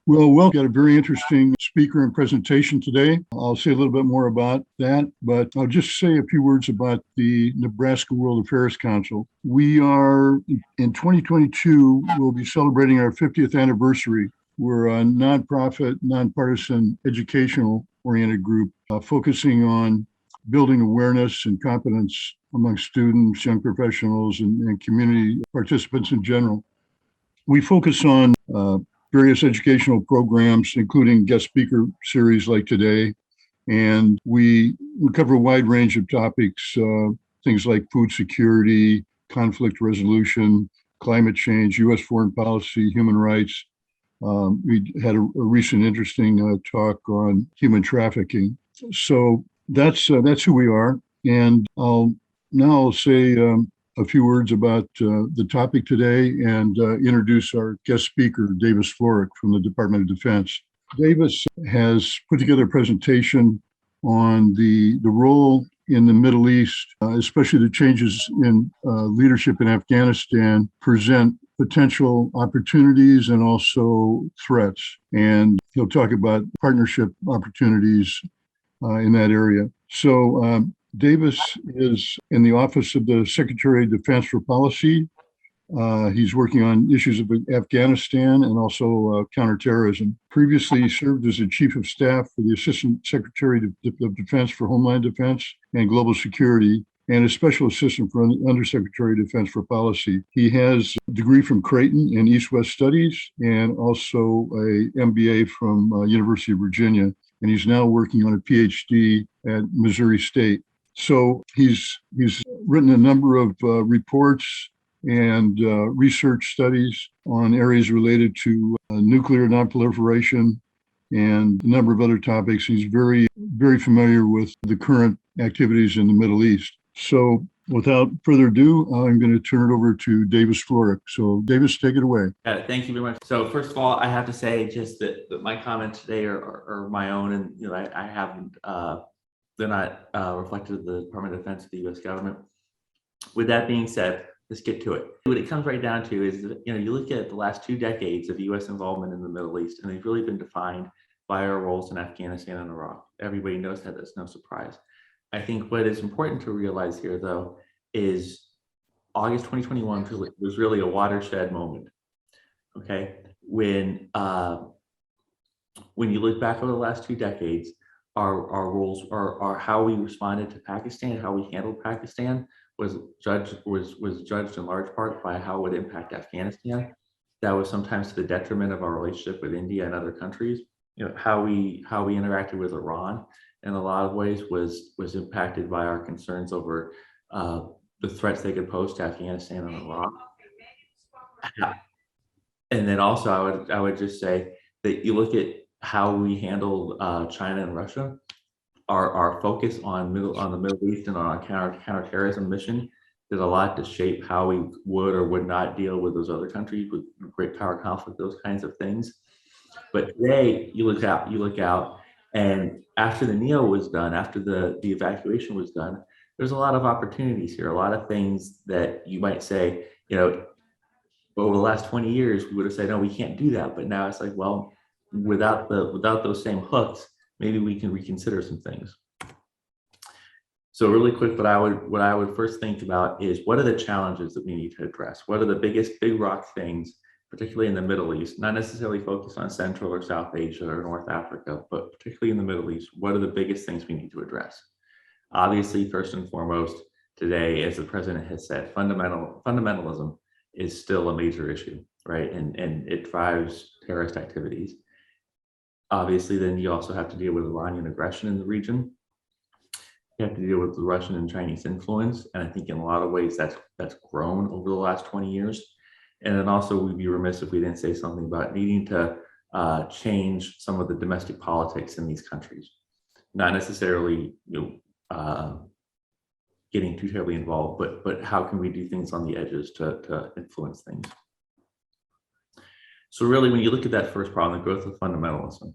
Well, got a very interesting speaker and presentation today. I'll say a little bit more about that, but I'll just say a few words about the Nebraska World Affairs Council. We are in 2022, we'll be celebrating our 50th anniversary. We're a nonprofit, nonpartisan, educational oriented group focusing on building awareness and competence among students, young professionals, and community participants in general. We focus on various educational programs, including guest speaker series like today. And we cover a wide range of topics, things like food security, conflict resolution, climate change, U.S. foreign policy, human rights. We had a recent interesting talk on human trafficking. So that's who we are. And I'll say a few words about the topic today and introduce our guest speaker, Davis Florick from the Department of Defense. Davis has put together a presentation on the role in the Middle East, especially the changes in leadership in Afghanistan present potential opportunities and also threats. And he'll talk about partnership opportunities in that area. So Davis is in the Office of the Secretary of Defense for Policy. He's working on issues of Afghanistan and also counterterrorism. Previously, he served as the Chief of Staff for the Assistant Secretary of Defense for Homeland Defense and Global Security, and a Special Assistant for Undersecretary of Defense for Policy. He has a degree from Creighton in East-West Studies and also a MBA from University of Virginia. And he's now working on a PhD at Missouri State. So he's written a number of reports and research studies on areas related to nuclear nonproliferation and a number of other topics. He's very, very familiar with the current activities in the Middle East. So without further ado, I'm going to turn it over to Davis Florick. So Davis, take it away. Thank you very much. So first of all, I have to say just that my comments today are my own, and I haven't they're not reflective of the Department of Defense of the U.S. government. With that being said, let's get to it. What it comes right down to is that, you look at the last 2 decades of U.S. involvement in the Middle East, and they've really been defined by our roles in Afghanistan and Iraq. Everybody knows that. That's no surprise. I think what is important to realize here, though, is August 2021 was really a watershed moment. Okay, when you look back over the last 2 decades, our roles are how we responded to Pakistan, how we handled Pakistan was judged in large part by how it would impact Afghanistan. That was sometimes to the detriment of our relationship with India and other countries. How we interacted with Iran in a lot of ways was impacted by our concerns over the threats they could pose to Afghanistan and Iraq. And then also I would just say that you look at how we handled China and Russia, our focus on the Middle East and on our counterterrorism mission did a lot to shape how we would or would not deal with those other countries with great power conflict, those kinds of things. But today you look out, and after the NEO was done, after the evacuation was done, there's a lot of opportunities here, a lot of things that you might say, over the last 20 years, we would have said, no, we can't do that. But now it's like, well, without those same hooks, maybe we can reconsider some things. So really quick, what I would first think about is, what are the challenges that we need to address? What are the biggest big rock things, particularly in the Middle East, not necessarily focused on Central or South Asia or North Africa, but particularly in the Middle East? What are the biggest things we need to address? Obviously, first and foremost, today, as the president has said, fundamentalism is still a major issue, right? And it drives terrorist activities. Obviously, then you also have to deal with Iranian aggression in the region. You have to deal with the Russian and Chinese influence. And I think in a lot of ways that's grown over the last 20 years. And then also we'd be remiss if we didn't say something about needing to change some of the domestic politics in these countries. Not necessarily getting too terribly involved, but how can we do things on the edges to influence things? So really, when you look at that first problem, the growth of fundamentalism,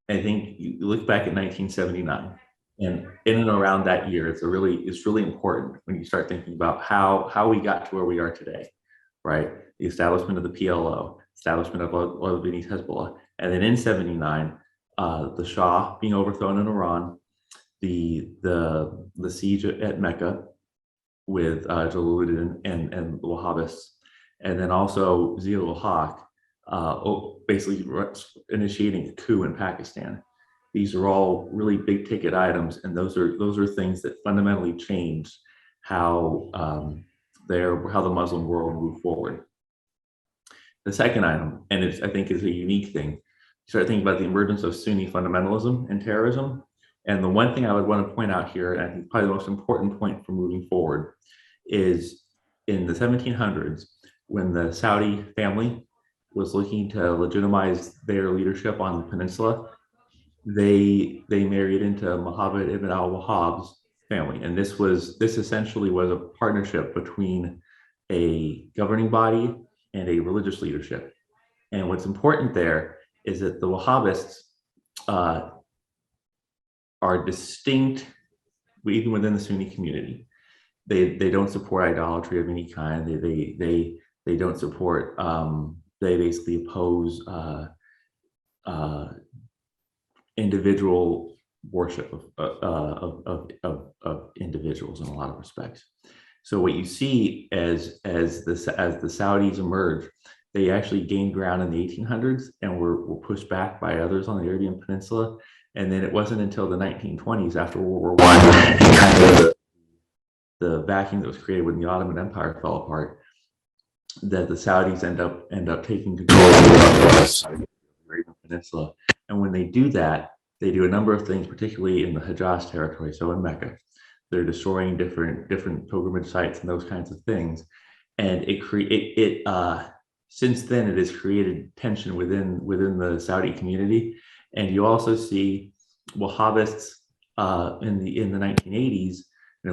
I think you look back at 1979, and in and around that year, it's really important when you start thinking about how we got to where we are today. right? The establishment of the PLO, establishment of Lebanese Hezbollah. And then in 79, the Shah being overthrown in Iran, the siege at Mecca with Jalaluddin and the Wahhabists, and then also Zia-ul-Haq basically initiating a coup in Pakistan. These are all really big ticket items, and those are things that fundamentally changed how the Muslim world moved forward. The second item, and I think is a unique thing, you start thinking about the emergence of Sunni fundamentalism and terrorism. And the one thing I would want to point out here, and I think probably the most important point for moving forward, is in the 1700s, when the Saudi family was looking to legitimize their leadership on the peninsula, they married into Muhammad ibn al-Wahhab's family. And this essentially was a partnership between a governing body and a religious leadership. And what's important there is that the Wahhabists are distinct even within the Sunni community. They don't support idolatry of any kind. They don't support, they basically oppose individual worship of individuals in a lot of respects. So what you see as the Saudis emerge, they actually gained ground in the 1800s and were pushed back by others on the Arabian Peninsula. And then it wasn't until the 1920s, after World War I, kind of the vacuum that was created when the Ottoman Empire fell apart, that the Saudis end up taking control of the Arabian Peninsula. And when they do that, they do a number of things, particularly in the Hijaz territory, so in Mecca. They're destroying different pilgrimage sites and those kinds of things. And since then, it has created tension within the Saudi community. And you also see Wahhabists in the 1980s,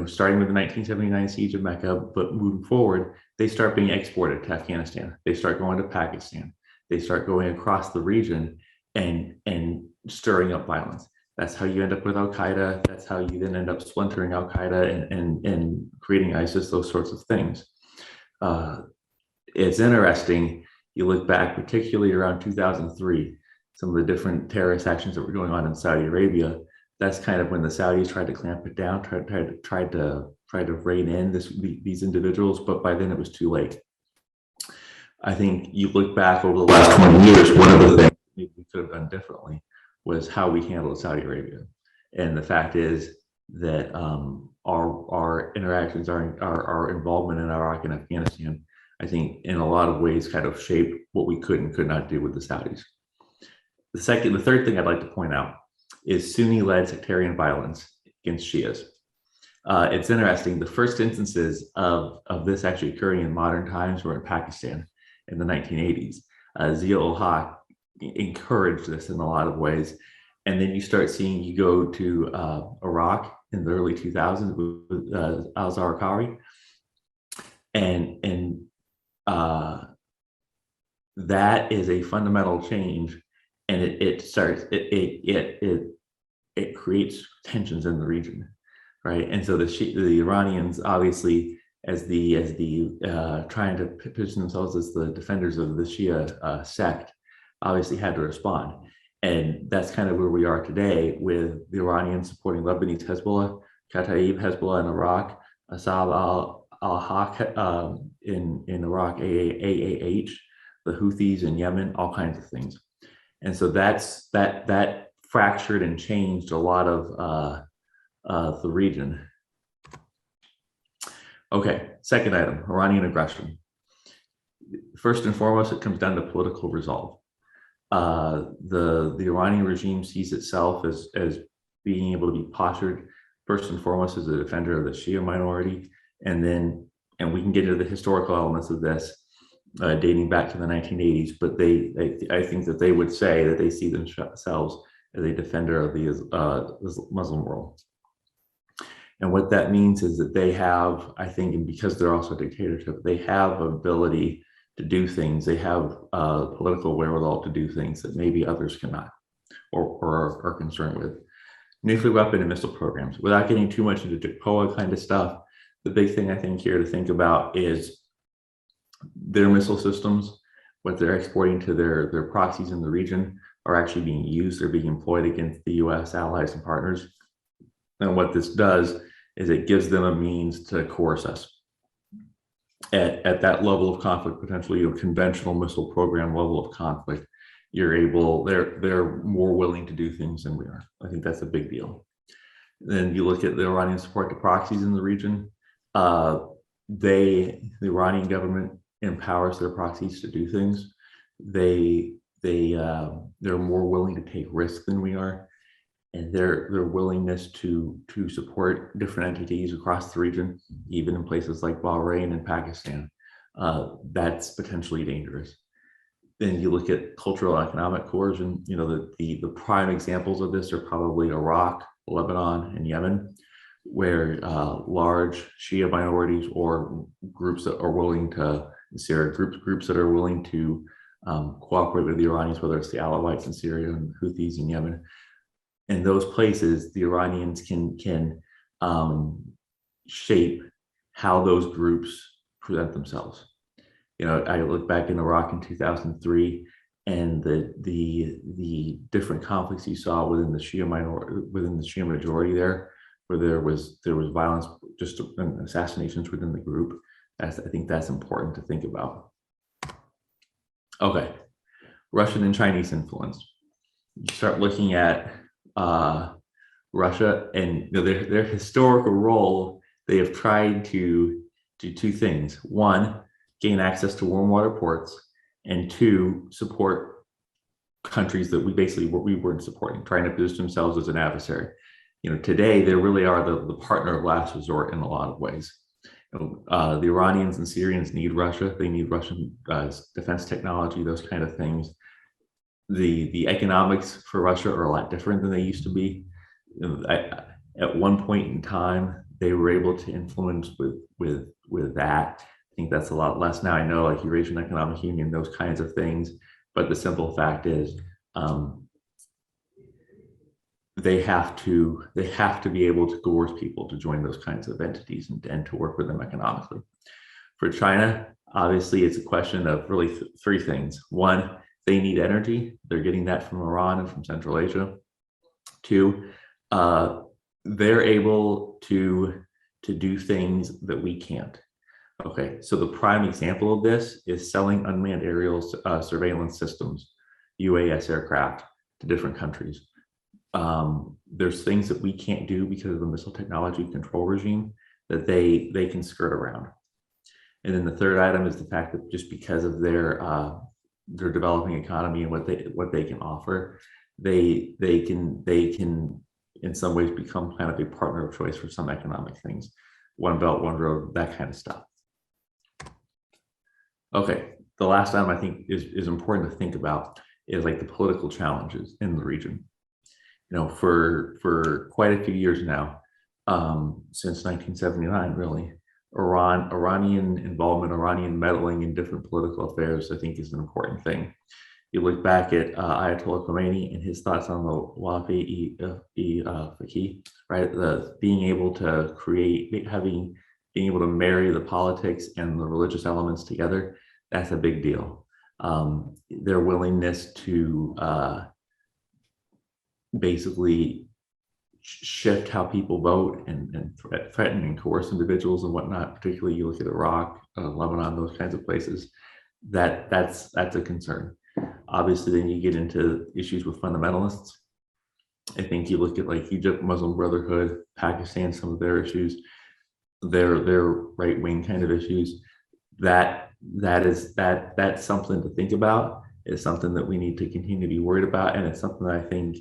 starting with the 1979 siege of Mecca, but moving forward, they start being exported to Afghanistan. They start going to Pakistan. They start going across the region and stirring up violence. That's how you end up with Al-Qaeda. That's how you then end up splintering Al-Qaeda and creating ISIS, those sorts of things. It's interesting, you look back, particularly around 2003, some of the different terrorist actions that were going on in Saudi Arabia. That's kind of when the Saudis tried to clamp it down, tried to rein in these individuals, but by then it was too late. I think you look back over the last 20 years, one of the things we could have done differently was how we handled Saudi Arabia. And the fact is that our interactions, our involvement in Iraq and Afghanistan, I think in a lot of ways kind of shaped what we could and could not do with the Saudis. The third thing I'd like to point out is Sunni-led sectarian violence against Shias. It's interesting, the first instances of this actually occurring in modern times were in Pakistan in the 1980s. Zia-ul-Haq encouraged this in a lot of ways. And then you go to Iraq in the early 2000s with al-Zarqawi. And that is a fundamental change. And it creates tensions in the region, right? And so the Iranians, obviously, as the trying to position themselves as the defenders of the Shia sect, obviously had to respond. And that's kind of where we are today, with the Iranians supporting Lebanese Hezbollah, Kataib Hezbollah in Iraq, Asab al-Haq in Iraq, AAH, the Houthis in Yemen, all kinds of things. And so that fractured and changed a lot of the region. Okay, second item, Iranian aggression. First and foremost, it comes down to political resolve. The Iranian regime sees itself as being able to be postured first and foremost as a defender of the Shia minority, and we can get into the historical elements of this dating back to the 1980s. But I think that they would say that they see themselves as a defender of the Muslim world. And what that means is that they have, I think, and because they're also a dictatorship, they have ability to do things. They have political wherewithal to do things that maybe others cannot or are concerned with. Nuclear weapon and missile programs. Without getting too much into JPOA kind of stuff, the big thing I think here to think about is their missile systems, what they're exporting to their proxies in the region, are actually being used. They're being employed against the U.S. allies and partners. And what this does is it gives them a means to coerce us. At that level of conflict, potentially a conventional missile program level of conflict, they're more willing to do things than we are. I think that's a big deal. Then you look at the Iranian support to proxies in the region. The Iranian government empowers their proxies to do things. They're more willing to take risks than we are, and their willingness to support different entities across the region, even in places like Bahrain and Pakistan, that's potentially dangerous. Then you look at cultural and economic coercion. The prime examples of this are probably Iraq, Lebanon, and Yemen, where large Shia minorities or groups that are willing to, Syria, groups that are willing to cooperate with the Iranians, whether it's the Alawites in Syria and Houthis in Yemen. In those places, the Iranians can shape how those groups present themselves. I look back in Iraq in 2003, and the different conflicts you saw within the Shia majority there, where there was violence, just assassinations within the group. I think that's important to think about. Okay, Russian and Chinese influence. You start looking at Russia and their historical role. They have tried to do two things: one, gain access to warm water ports, and two, support countries that we weren't supporting, trying to position themselves as an adversary. Today they really are the partner of last resort in a lot of ways. The Iranians and Syrians need Russia. They need Russian defense technology, those kind of things. The economics for Russia are a lot different than they used to be. At one point in time, they were able to influence with that. I think that's a lot less now. I know, like Eurasian Economic Union, those kinds of things. But the simple fact is, they have to be able to coerce people to join those kinds of entities and to work with them economically. For China, obviously, it's a question of really three things. One, they need energy. They're getting that from Iran and from Central Asia. Two, they're able to do things that we can't. Okay, so the prime example of this is selling unmanned aerial surveillance systems, UAS aircraft, to different countries. There's things that we can't do because of the missile technology control regime that they can skirt around. And then the third item is the fact that just because of their developing economy and what they can offer, they can in some ways become kind of a partner of choice for some economic things. One belt, one road, that kind of stuff. Okay, the last item I think is important to think about is like the political challenges in the region. For quite a few years now, since 1979, really, Iranian involvement, Iranian meddling in different political affairs, I think, is an important thing. You look back at Ayatollah Khomeini and his thoughts on the Wafi-e-Faqih, right? Being able to being able to marry the politics and the religious elements together, that's a big deal. Their willingness to basically shift how people vote and threaten and coerce individuals and whatnot, particularly you look at Iraq, Lebanon, those kinds of places, that's a concern. Obviously, then you get into issues with fundamentalists. I think you look at like Egypt, Muslim Brotherhood, Pakistan, some of their issues, their right-wing kind of issues. That's something to think about. It's something that we need to continue to be worried about, and it's something that I think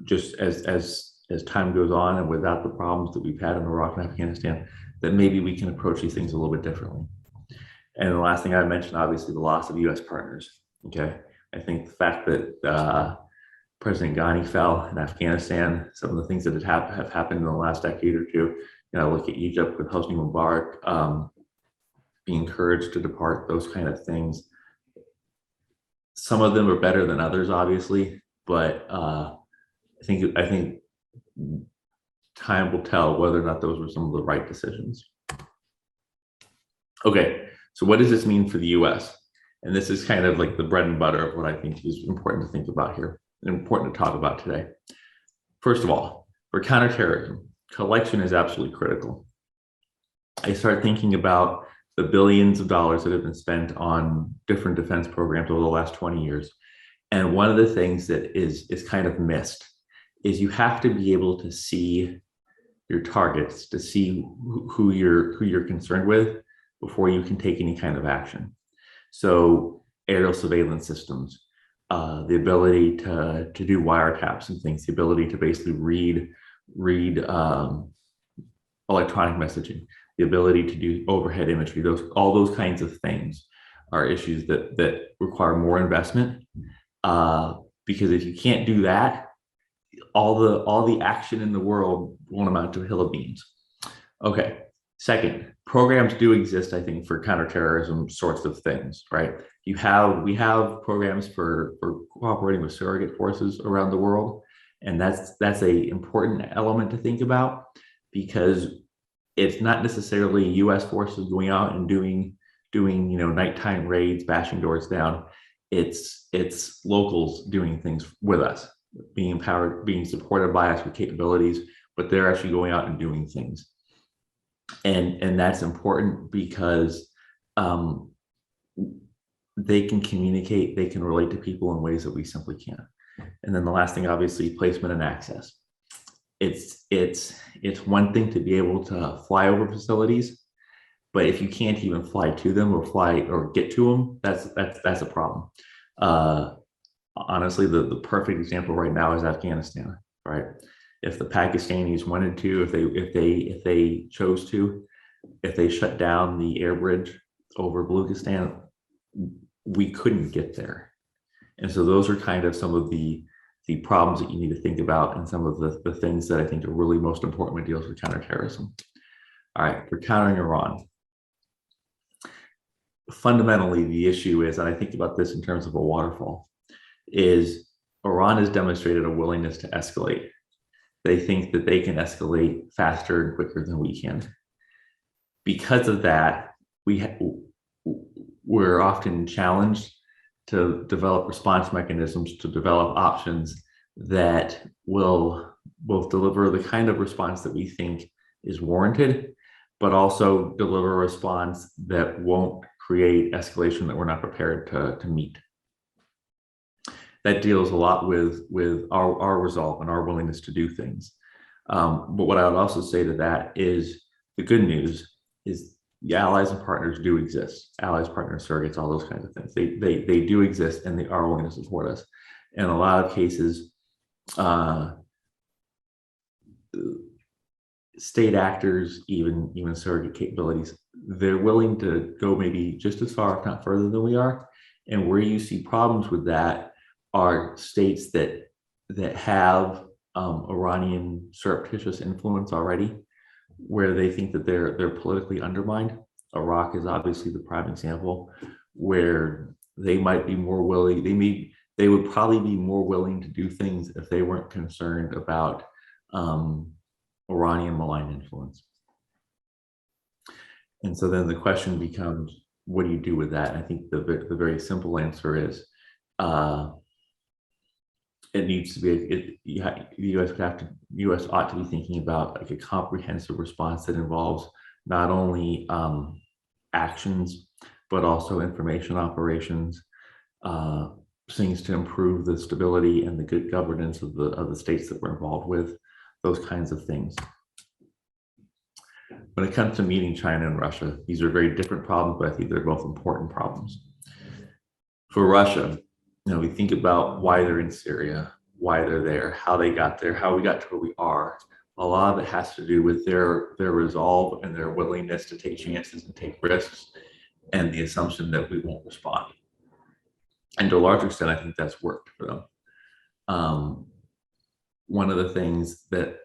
just as time goes on and without the problems that we've had in Iraq and Afghanistan, that maybe we can approach these things a little bit differently. And the last thing I mentioned, obviously, the loss of U.S. partners. Okay, I think the fact that President Ghani fell in Afghanistan, some of the things that have happened in the last decade or two. Look at Egypt with Hosni Mubarak being encouraged to depart, those kind of things. Some of them are better than others, obviously, but I think time will tell whether or not those were some of the right decisions. Okay, So what does this mean for the US? And this is kind of like the bread and butter of what I think is important to think about here and important to talk about today. First of all, for counterterrorism, collection is absolutely critical. I start thinking about the billions of dollars that have been spent on different defense programs over the last 20 years. And one of the things that is kind of missed is you have to be able to see your targets, to see who you're concerned with before you can take any kind of action. So aerial surveillance systems, the ability to do wiretaps and things, the ability to basically read electronic messaging, the ability to do overhead imagery, all those kinds of things are issues that require more investment. Because if you can't do that, all the action in the world won't amount to a hill of beans. Okay. Second, programs do exist, I think, for counterterrorism sorts of things, right? We have programs for cooperating with surrogate forces around the world, and that's a important element to think about, because it's not necessarily U.S. forces going out and doing nighttime raids, bashing doors down. It's locals doing things with us, being empowered, being supported by us with capabilities, but they're actually going out and doing things. And that's important because they can communicate, they can relate to people in ways that we simply can't. And then the last thing, obviously, placement and access. It's one thing to be able to fly over facilities, but if you can't even fly to them or get to them, that's a problem. Honestly, the perfect example right now is Afghanistan, right? If the Pakistanis wanted to, if they chose to, if they shut down the air bridge over Baluchistan, we couldn't get there. And so those are kind of some of the problems that you need to think about, and some of the things that I think are really most important when it deals with counterterrorism. All right, for countering Iran. Fundamentally, the issue is, and I think about this in terms of a waterfall, is Iran has demonstrated a willingness to escalate. They think that they can escalate faster and quicker than we can. Because of that, we're often challenged to develop response mechanisms, to develop options that will deliver the kind of response that we think is warranted, but also deliver a response that won't create escalation that we're not prepared to meet. That deals a lot with our resolve and our willingness to do things. But what I would also say to that is the good news is the allies and partners do exist. Allies, partners, surrogates, all those kinds of things. They do exist, and they are willing to support us. In a lot of cases, state actors, even surrogate capabilities, they're willing to go maybe just as far, if not further than we are. And where you see problems with that are states that have Iranian surreptitious influence already, where they think that they're politically undermined. Iraq is obviously the prime example, where they might be more willing. They would probably be more willing to do things if they weren't concerned about Iranian malign influence. And so then the question becomes, what do you do with that? And I think the very simple answer is, it needs to be, the U.S. ought to be thinking about like a comprehensive response that involves not only actions, but also information operations, things to improve the stability and the good governance of the states that we're involved with, those kinds of things. When it comes to meeting China and Russia, these are very different problems, but I think they're both important problems. For Russia, we think about why they're in Syria, why they're there, how they got there, how we got to where we are. A lot of it has to do with their resolve and their willingness to take chances and take risks, and the assumption that we won't respond. And to a large extent, I think that's worked for them. One of the things that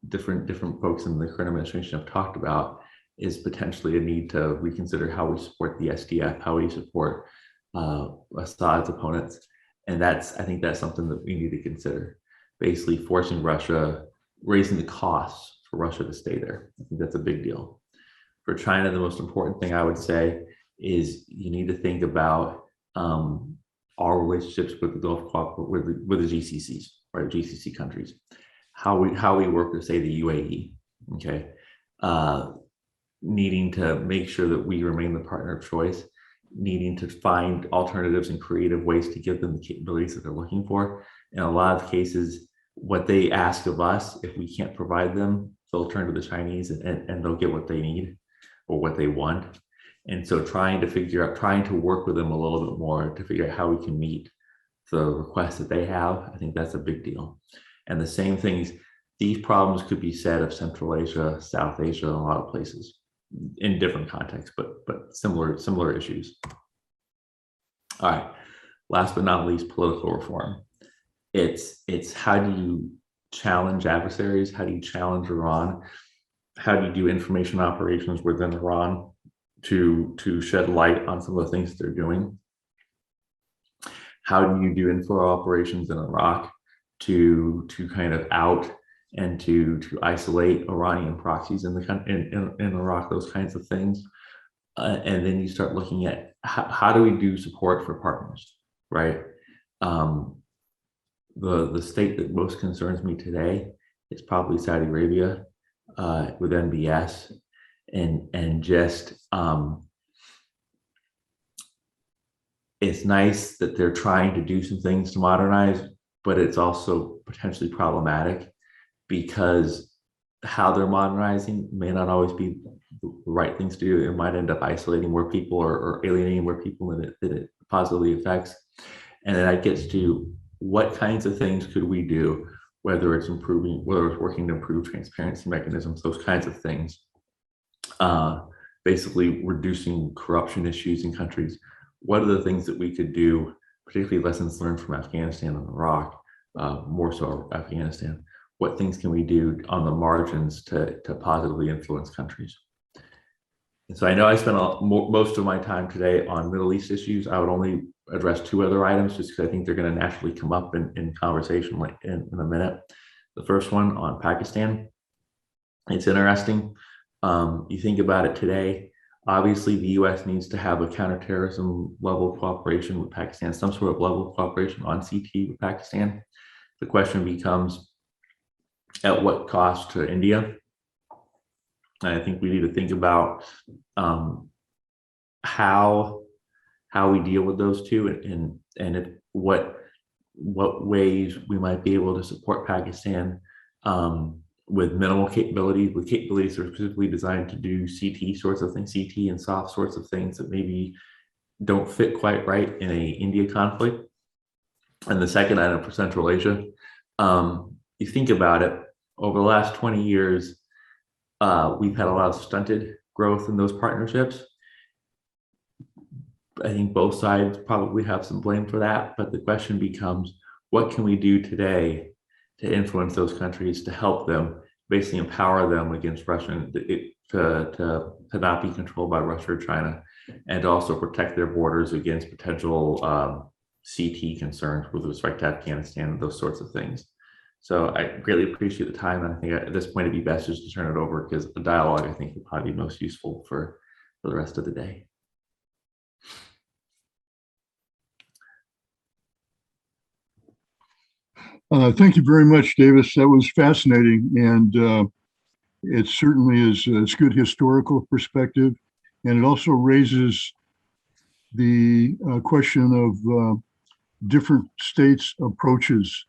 different folks in the current administration have talked about is potentially a need to reconsider how we support the SDF, how we support Assad's opponents. And I think that's something that we need to consider, basically forcing Russia, raising the costs for Russia to stay there. I think that's a big deal. For China, the most important thing I would say is you need to think about our relationships with the Gulf with the GCCs, right? GCC countries, how we work with, say, the UAE, okay, needing to make sure that we remain the partner of choice, needing to find alternatives and creative ways to give them the capabilities that they're looking for. In a lot of cases, what they ask of us, if we can't provide them, they'll turn to the Chinese and they'll get what they need or what they want. And so trying to work with them a little bit more to figure out how we can meet the requests that they have, I think that's a big deal. And the same things, these problems could be said of Central Asia, South Asia, and a lot of places in different contexts, but similar issues. All right, last but not least, political reform. It's how do you challenge adversaries? How do you challenge Iran? How do you do information operations within Iran to shed light on some of the things that they're doing? How do you do info operations in Iraq to kind of out and to isolate Iranian proxies in Iraq, those kinds of things? And then you start looking at how do we do support for partners, right? The state that most concerns me today is probably Saudi Arabia with MBS and just it's nice that they're trying to do some things to modernize, but it's also potentially problematic because how they're modernizing may not always be the right things to do. It might end up isolating more people or alienating more people than it positively affects. And then that gets to what kinds of things could we do, whether it's working to improve transparency mechanisms, those kinds of things. Basically reducing corruption issues in countries. What are the things that we could do, particularly lessons learned from Afghanistan and Iraq, more so Afghanistan? What things can we do on the margins to positively influence countries? And so I know I spent most of my time today on Middle East issues. I would only address two other items just because I think they're going to naturally come up in conversation in a minute. The first one on Pakistan. It's interesting. You think about it today, obviously the US needs to have a counterterrorism level of cooperation with Pakistan, some sort of level of cooperation on CT with Pakistan. The question becomes, at what cost to India? And I think we need to think about how we deal with those two and what ways we might be able to support Pakistan with minimal capabilities, with capabilities that are specifically designed to do CT sorts of things, CT and soft sorts of things that maybe don't fit quite right in a India conflict. And the second item for Central Asia, you think about it, over the last 20 years, we've had a lot of stunted growth in those partnerships. I think both sides probably have some blame for that, but the question becomes, what can we do today to influence those countries to help them, basically empower them against Russia, to not be controlled by Russia or China, and to also protect their borders against potential CT concerns with respect to Afghanistan and those sorts of things. So I greatly appreciate the time, and I think at this point it'd be best just to turn it over because the dialogue I think would probably be most useful for the rest of the day. Thank you very much, Davis. That was fascinating, and it certainly is a good historical perspective, and it also raises the question of different states' approaches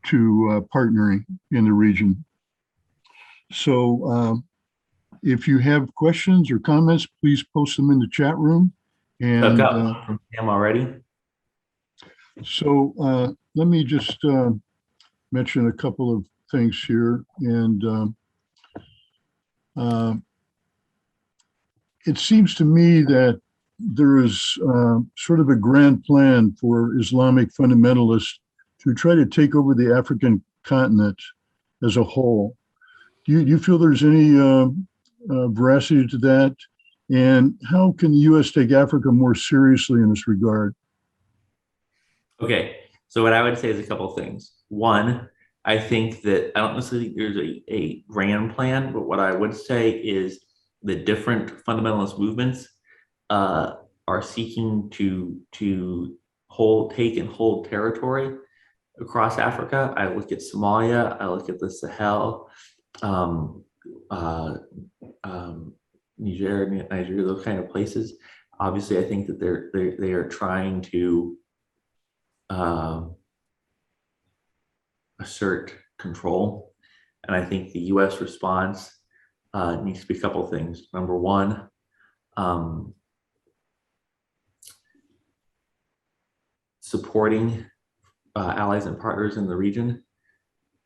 to partnering in the region. So if you have questions or comments, please post them in the chat room. And from Sam already. So let me just mention a couple of things here. And it seems to me that there is sort of a grand plan for Islamic fundamentalists to try to take over the African continent as a whole. Do you feel there's any veracity to that? And how can the US take Africa more seriously in this regard? Okay, so what I would say is a couple of things. One, I think that I don't necessarily think there's a grand plan, but what I would say is the different fundamentalist movements are seeking to take and hold territory across Africa. I look at Somalia, I look at the Sahel, Nigeria, those kind of places. Obviously, I think that they are trying to assert control, and I think the U.S. response needs to be a couple of things. Number one, supporting allies and partners in the region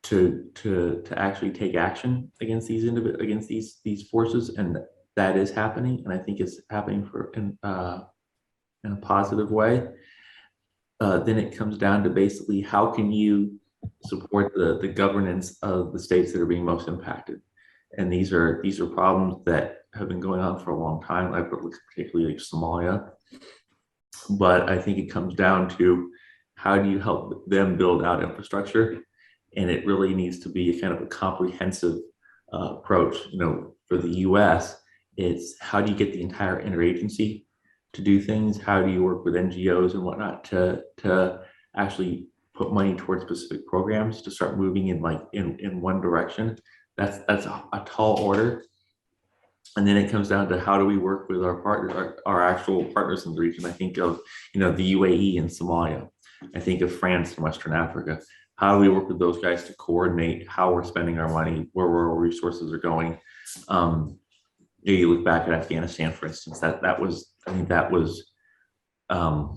to actually take action against these forces, and that is happening, and I think it's happening in a positive way. Then it comes down to basically how can you support the governance of the states that are being most impacted, and these are problems that have been going on for a long time. I've looked particularly like Somalia, but I think it comes down to how do you help them build out infrastructure, and it really needs to be a kind of a comprehensive approach. For the U.S., it's how do you get the entire interagency to do things? How do you work with NGOs and whatnot to actually put money towards specific programs to start moving in one direction? That's a tall order. And then it comes down to how do we work with our partners, our actual partners in the region. I think of the UAE and Somalia. I think of France and Western Africa. How do we work with those guys to coordinate how we're spending our money, where our resources are going? You look back at Afghanistan, for instance. That was a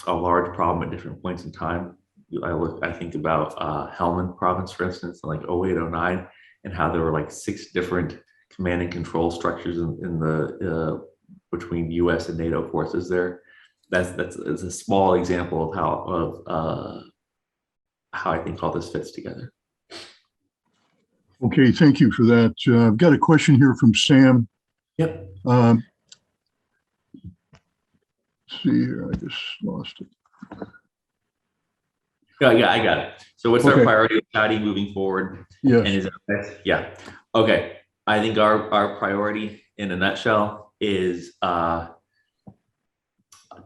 large problem at different points in time. I think about Helmand province, for instance, in like 08, 09, and how there were like 6 different command and control structures in the between U.S. and NATO forces there. That's a small example of how I think all this fits together. Okay, thank you for that. I've got a question here from Sam. Yep. Let's see here, I just lost it. Yeah, I got it. So what's our priority with Saudi moving forward? Yes. Yeah. Okay. I think our priority in a nutshell is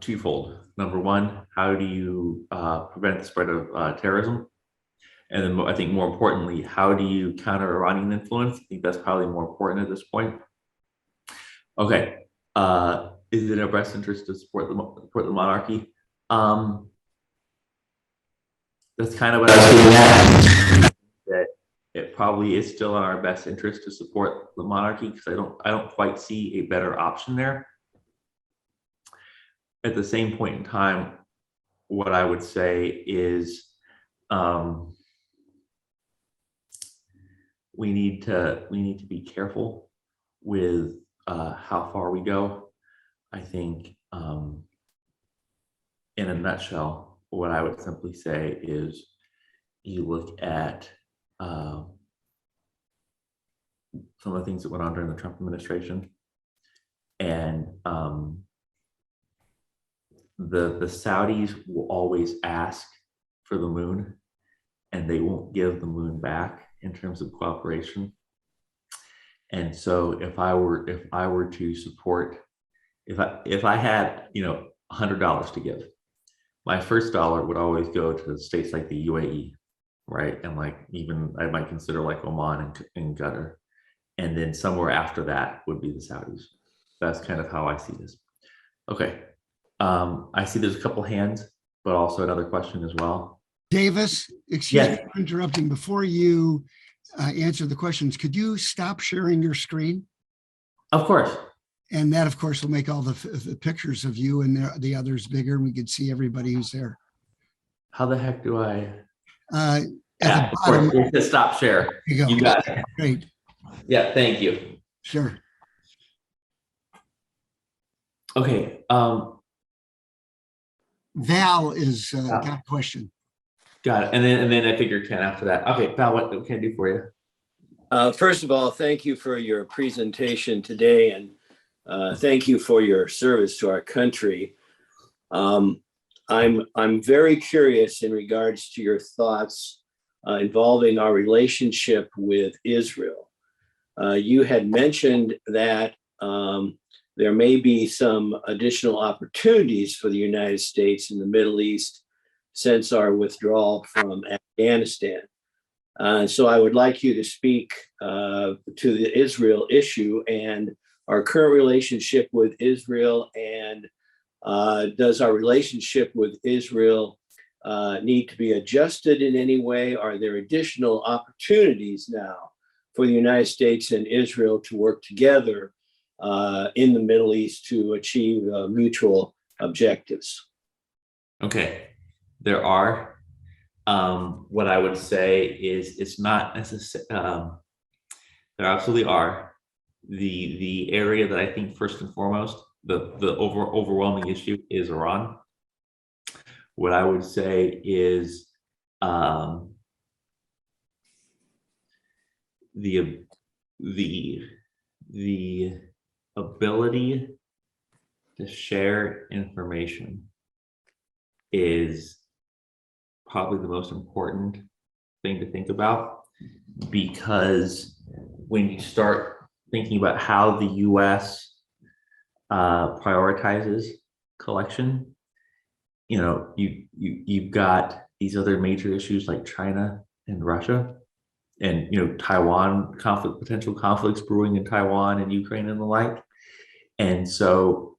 twofold. Number one, how do you prevent the spread of terrorism? And then I think more importantly, how do you counter Iranian influence? I think that's probably more important at this point. Okay. Is it in our best interest to support the monarchy? That's kind of what I was getting at. That it probably is still in our best interest to support the monarchy, because I don't quite see a better option there. At the same point in time, what I would say is we need to be careful with how far we go. I think in a nutshell, what I would simply say is you look at some of the things that went on during the Trump administration, and the Saudis will always ask for the moon, and they won't give the moon back in terms of cooperation. And so if I were to support, if I had $100 to give, my first dollar would always go to states like the UAE, right? And like even I might consider like Oman and Qatar, and then somewhere after that would be the Saudis. That's kind of how I see this. Okay. I see there's a couple hands, but also another question as well. Davis, excuse me for interrupting. Before you answer the questions, could you stop sharing your screen? Of course. And that, of course, will make all the pictures of you and the others bigger, and we could see everybody who's there. How the heck do I? At the bottom. To stop share. You got it. Great. Yeah, thank you. Sure. Okay. Val is got a question. Got it. And then I figure Ken after that. Okay, Val, what can I do for you? First of all, thank you for your presentation today, and thank you for your service to our country. I'm very curious in regards to your thoughts involving our relationship with Israel. You had mentioned that there may be some additional opportunities for the United States in the Middle East since our withdrawal from Afghanistan. So I would like you to speak to the Israel issue and our current relationship with Israel, and does our relationship with Israel need to be adjusted in any way? Are there additional opportunities now for the United States and Israel to work together in the Middle East to achieve mutual objectives? Okay, there are. What I would say is it's not necessary. There absolutely are. The area that I think first and foremost, the overwhelming issue is Iran. What I would say is the ability to share information is probably the most important thing to think about, because when you start thinking about how the US prioritizes collection, you've got these other major issues like China and Russia, and Taiwan potential conflicts brewing in Taiwan and Ukraine and the like. And so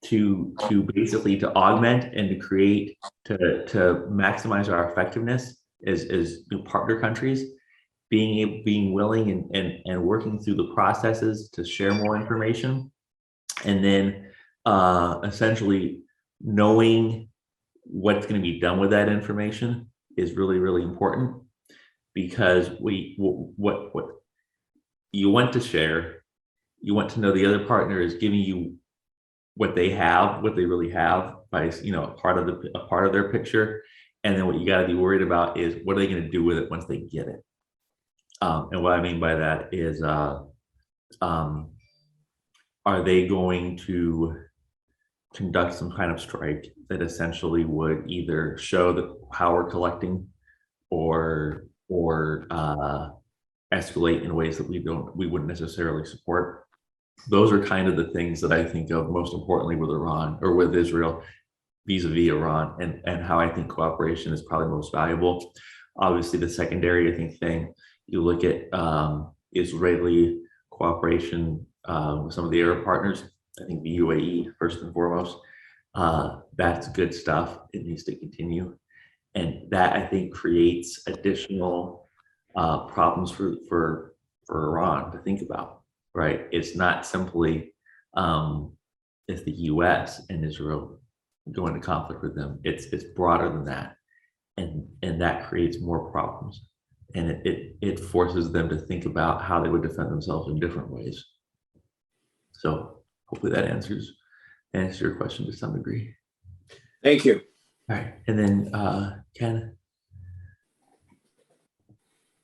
to basically to augment and to create to maximize our effectiveness as partner countries, being willing and working through the processes to share more information, and then essentially knowing what's going to be done with that information is really, really important, because what you want to share, you want to know the other partner is giving you what they have, what they really have, by a part of their picture, and then what you got to be worried about is what are they going to do with it once they get it. And what I mean by that is, are they going to conduct some kind of strike that essentially would either show how we're collecting, or escalate in ways that we wouldn't necessarily support? Those are kind of the things that I think of most importantly with Iran, or with Israel vis-a-vis Iran, and how I think cooperation is probably most valuable. Obviously, the secondary, I think, thing, you look at Israeli cooperation with some of the Arab partners. I think the UAE, first and foremost, that's good stuff. It needs to continue. And that, I think, creates additional problems for Iran to think about, right? It's not simply if the US and Israel go into conflict with them. It's broader than that. And that creates more problems. And it forces them to think about how they would defend themselves in different ways. So hopefully that answers your question to some degree. Thank you. All right, and then Ken.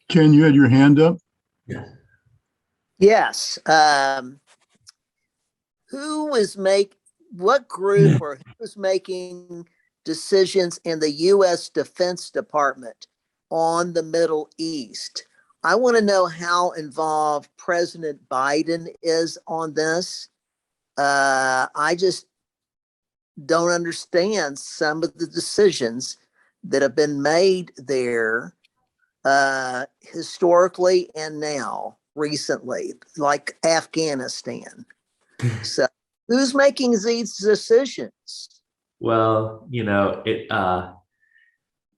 Ken, you had your hand up? Yes. Yes. What group or who is making decisions in the U.S. Defense Department on the Middle East? I want to know how involved President Biden is on this. I just don't understand some of the decisions that have been made there historically and now recently, like Afghanistan. So who's making these decisions? Well,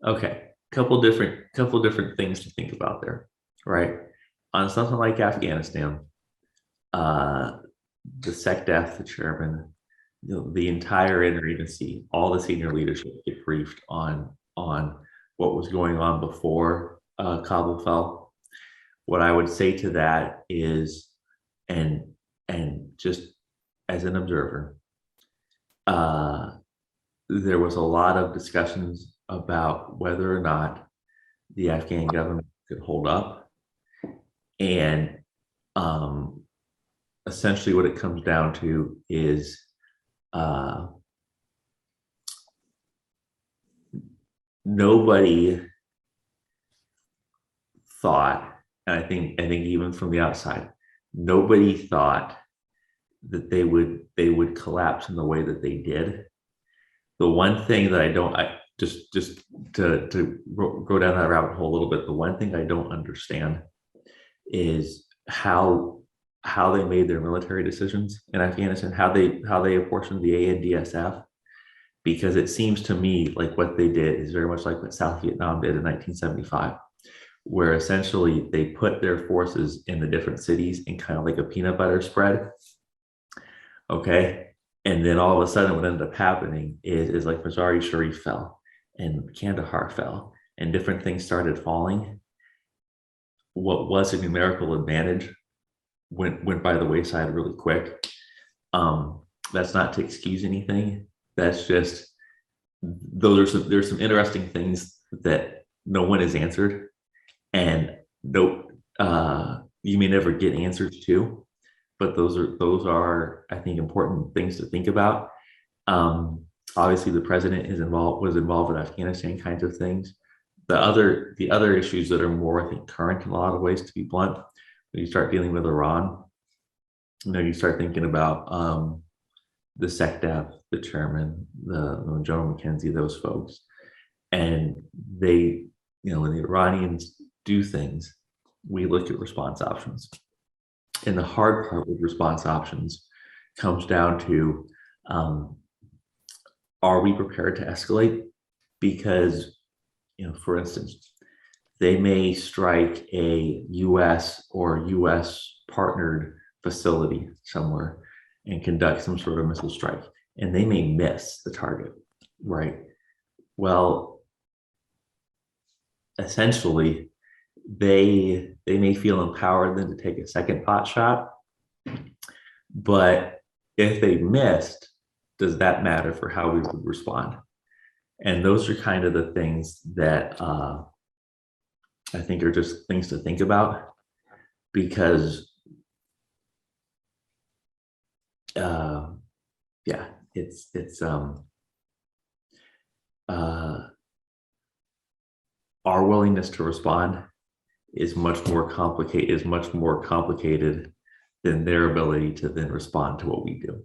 okay, couple different things to think about there, right? On something like Afghanistan, the SecDef, the chairman, the entire interagency, all the senior leadership get briefed on what was going on before Kabul fell. What I would say to that is, and just as an observer, there was a lot of discussions about whether or not the Afghan government could hold up. And essentially what it comes down to is nobody thought, and I think even from the outside, nobody thought that they would collapse in the way that they did. The one thing that I just to go down that rabbit hole a little bit, the one thing I don't understand is how they made their military decisions in Afghanistan, how they apportioned the ANDSF, because it seems to me like what they did is very much like what South Vietnam did in 1975, where essentially they put their forces in the different cities in kind of like a peanut butter spread. Okay. And then all of a sudden what ended up happening is like Mazar-i Sharif fell and Kandahar fell and different things started falling. What was a numerical advantage went by the wayside really quick. That's not to excuse anything. That's just, there's some interesting things that no one has answered, and no, you may never get answers to, but those are I think important things to think about. Obviously, the president was involved with Afghanistan kinds of things. The other issues that are more, I think, current in a lot of ways, to be blunt, when you start dealing with Iran, you start thinking about the SecDef, the chairman, the General McKenzie, those folks, and they, when the Iranians do things, we look at response options, and the hard part with response options comes down to, are we prepared to escalate? Because, for instance, they may strike a US or US partnered facility somewhere and conduct some sort of missile strike, and they may miss the target, right? Well, essentially, they may feel empowered then to take a second pot shot, but if they missed, does that matter for how we would respond? And those are kind of the things that I think are just things to think about, because our willingness to respond is much more complicated than their ability to then respond to what we do.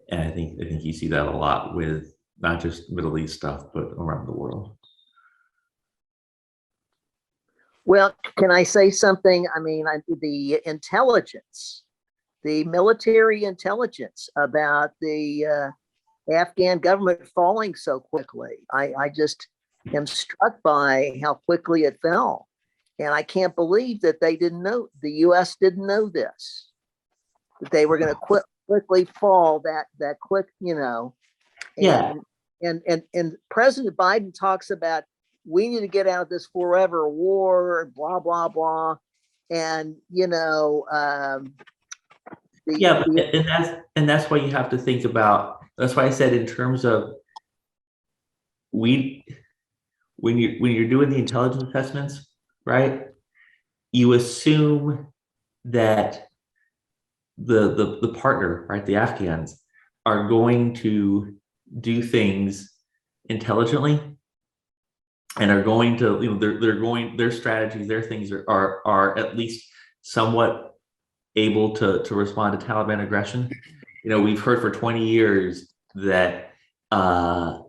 And I think you see that a lot with not just Middle East stuff, but around the world. Well, can I say something? I mean, the intelligence, the military intelligence about the Afghan government falling so quickly, I just am struck by how quickly it fell. And I can't believe that they didn't know, the US didn't know this, that they were going to quickly fall that quick, Yeah. And President Biden talks about, we need to get out of this forever war, blah, blah, blah. And, that's why you have to think about, that's why I said in terms of when you're doing the intelligence assessments, right? You assume that the partner, right, the Afghans, are going to do things intelligently and are going to, their strategies, their things are at least somewhat able to respond to Taliban aggression. We've heard for 20 years that the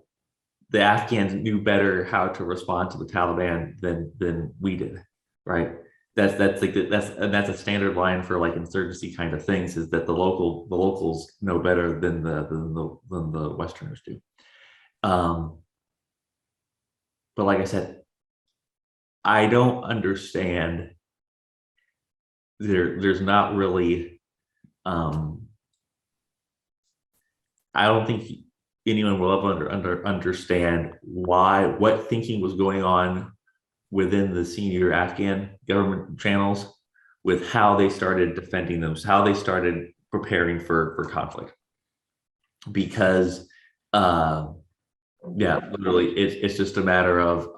Afghans knew better how to respond to the Taliban than we did, right? That's a standard line for like insurgency kind of things, is that the locals know better than the Westerners do. But like I said, I don't understand. There's not really. I don't think anyone will ever understand what thinking was going on within the senior Afghan government channels with how they started defending them, how they started preparing for conflict. Because literally it's just a matter of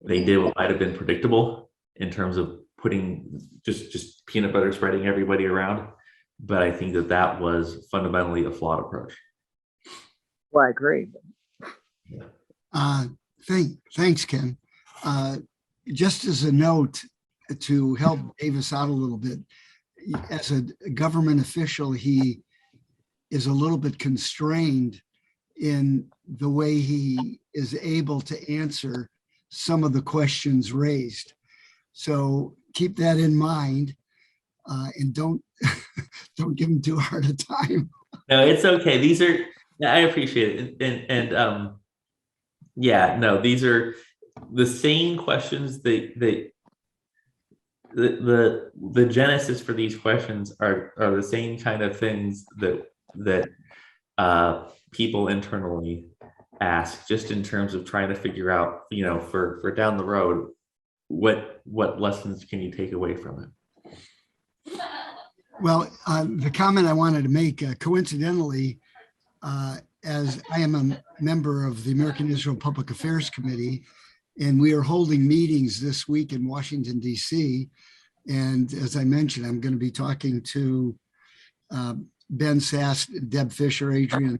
they did what might have been predictable in terms of putting just peanut butter spreading everybody around. But I think that was fundamentally a flawed approach. Well, I agree. Thanks, Ken. Just as a note, to help Davis out a little bit. As a government official, he is a little bit constrained in the way he is able to answer some of the questions raised. So keep that in mind, and don't give him too hard a time. No, it's okay. These are, I appreciate it. And yeah, no, these are the same questions that the genesis for these questions are the same kind of things that people internally ask, just in terms of trying to figure out, for down the road, what lessons can you take away from it? Well, the comment I wanted to make, coincidentally, as I am a member of the American Israel Public Affairs Committee, and we are holding meetings this week in Washington, D.C. And as I mentioned, I'm going to be talking to Ben Sass, Deb Fisher, Adrian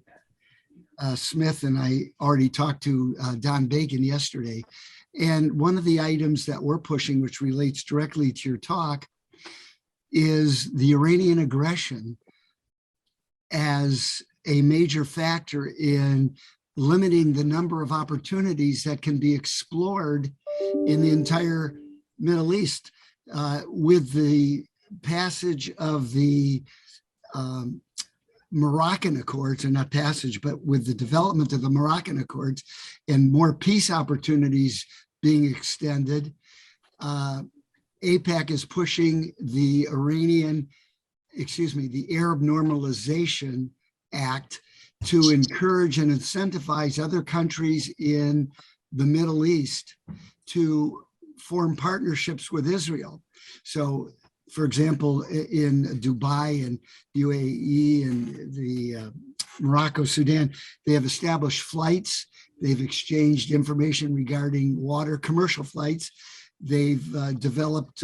Smith, and I already talked to Don Bacon yesterday. And one of the items that we're pushing, which relates directly to your talk, is the Iranian aggression as a major factor in limiting the number of opportunities that can be explored in the entire Middle East. With the passage of the Moroccan Accords, or not passage, but with the development of the Moroccan Accords and more peace opportunities being extended, AIPAC is pushing the Arab Normalization Act to encourage and incentivize other countries in the Middle East to form partnerships with Israel. So, for example, in Dubai and UAE and the Morocco, Sudan, they have established flights. They've exchanged information regarding water, commercial flights. They've developed,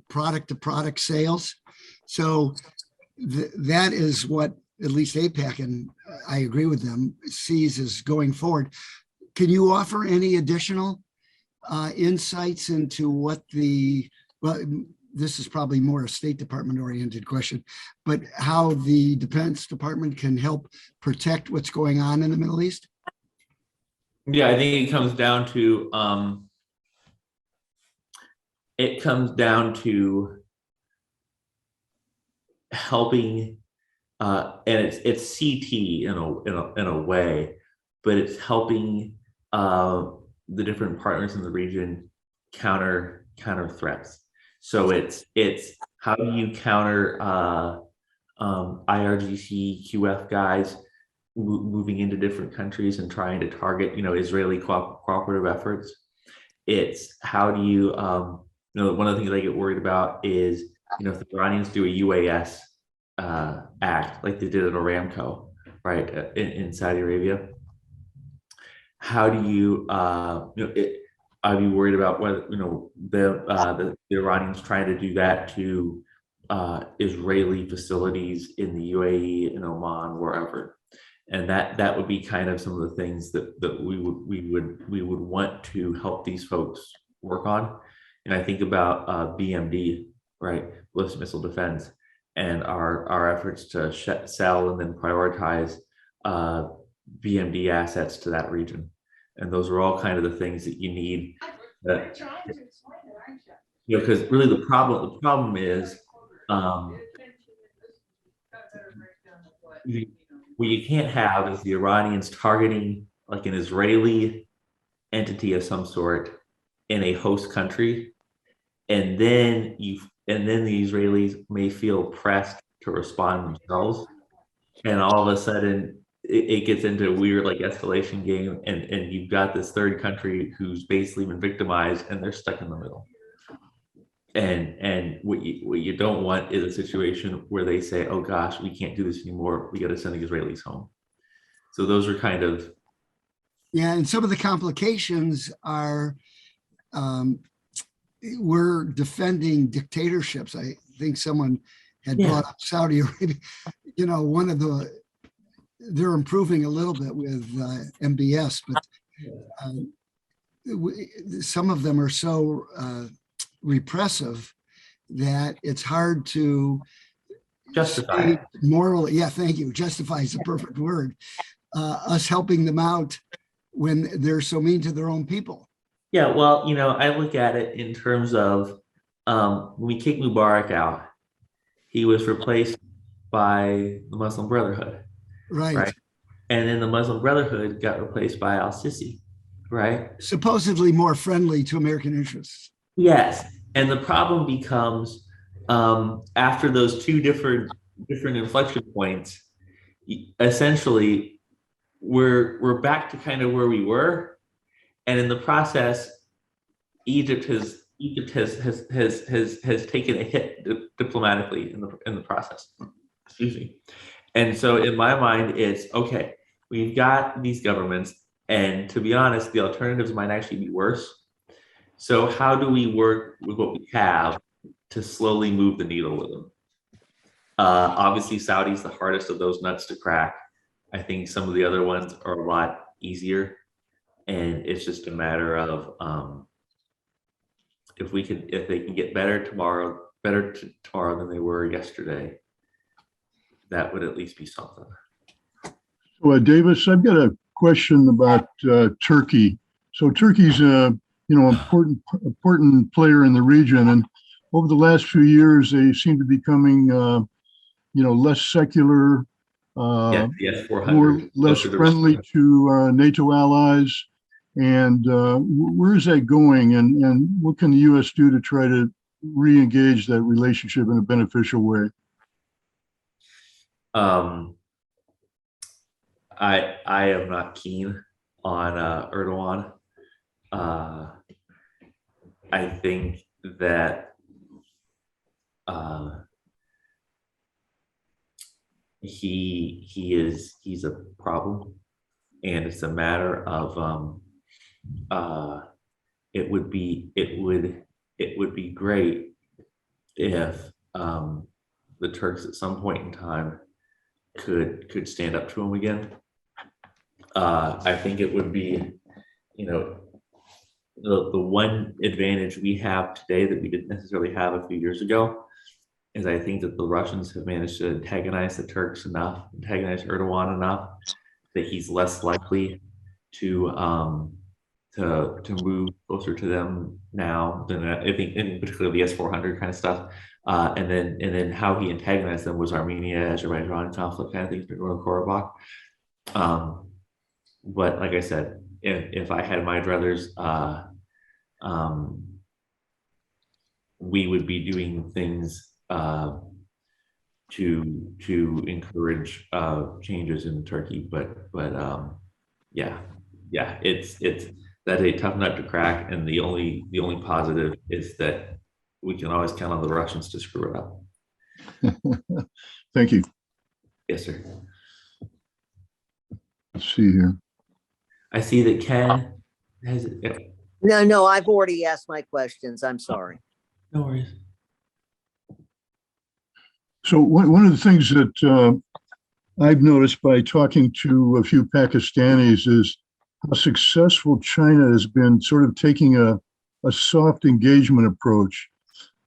product-to-product sales. So that is what at least AIPAC, and I agree with them, sees as going forward. Can you offer any additional insights into what this is probably more a State Department oriented question, but how the Defense Department can help protect what's going on in the Middle East? Yeah, I think it comes down to helping, and it's CT in a way, but it's helping the different partners in the region counter threats. So it's how do you counter IRGC QF guys moving into different countries and trying to target Israeli cooperative efforts. It's how do you one of the things I get worried about is if the Iranians do a UAS act like they did at Aramco, right, in Saudi Arabia. How do you I'd be worried about whether the Iranians trying to do that to Israeli facilities in the UAE, in Oman, wherever, and that would be kind of some of the things that we would want to help these folks work on. And I think about BMD, right, ballistic missile defense, and our efforts to sell and then prioritize BMD assets to that region. And those are all kind of the things that you need. Because really the problem is what you can't have is the Iranians targeting like an Israeli entity of some sort in a host country, and then the Israelis may feel pressed to respond themselves, and all of a sudden it gets into a weird like escalation game, and you've got this third country who's basically been victimized and they're stuck in the middle. And what you don't want is a situation where they say, oh gosh, we can't do this anymore, we got to send the Israelis home. So those are kind of, yeah, and some of the complications are we're defending dictatorships. I think someone had brought up Saudi Arabia. They're improving a little bit with MBS, but some of them are so repressive that it's hard to Justify state it. morally. Yeah, thank you. Justify is the perfect word. Us helping them out when they're so mean to their own people. Yeah, well, I look at it in terms of when we kick Mubarak out, he was replaced by the Muslim Brotherhood, Right. right? And then the Muslim Brotherhood got replaced by al-Sisi, right? Supposedly more friendly to American interests. Yes, and the problem becomes after those two different inflection points, essentially we're back to kind of where we were, and in the process, Egypt has taken a hit diplomatically in the process. Excuse me. And so in my mind, it's okay. We've got these governments, and to be honest, the alternatives might actually be worse. So how do we work with what we have to slowly move the needle with them? Obviously, Saudi's the hardest of those nuts to crack. I think some of the other ones are a lot easier, and it's just a matter of if they can get better tomorrow than they were yesterday. That would at least be something. So, Davis, I've got a question about Turkey. So Turkey's a important player in the region, and over the last few years, they seem to be becoming less secular, Yes, 400. less friendly to NATO allies. And where is that going? And what can the U.S. do to try to re-engage that relationship in a beneficial way? I am not keen on Erdogan. I think that he's a problem, and it's a matter of it would be great if the Turks at some point in time could stand up to him again. I think it would be, the one advantage we have today that we didn't necessarily have a few years ago is I think that the Russians have managed to antagonize the Turks enough, antagonize Erdogan enough that he's less likely to move closer to them now than I think, in particular the S-400 kind of stuff. And then how he antagonized them was Armenia, Azerbaijan conflict kind of things, Nagorno-Karabakh. But like I said, if I had my druthers, we would be doing things to encourage changes in Turkey. But it's that's a tough nut to crack, and the only positive is that we can always count on the Russians to screw it up. Thank you. Yes, sir. Let's see here. I see that Ken has it. No, I've already asked my questions. I'm sorry. No worries. So one of the things that I've noticed by talking to a few Pakistanis is how successful China has been sort of taking a soft engagement approach.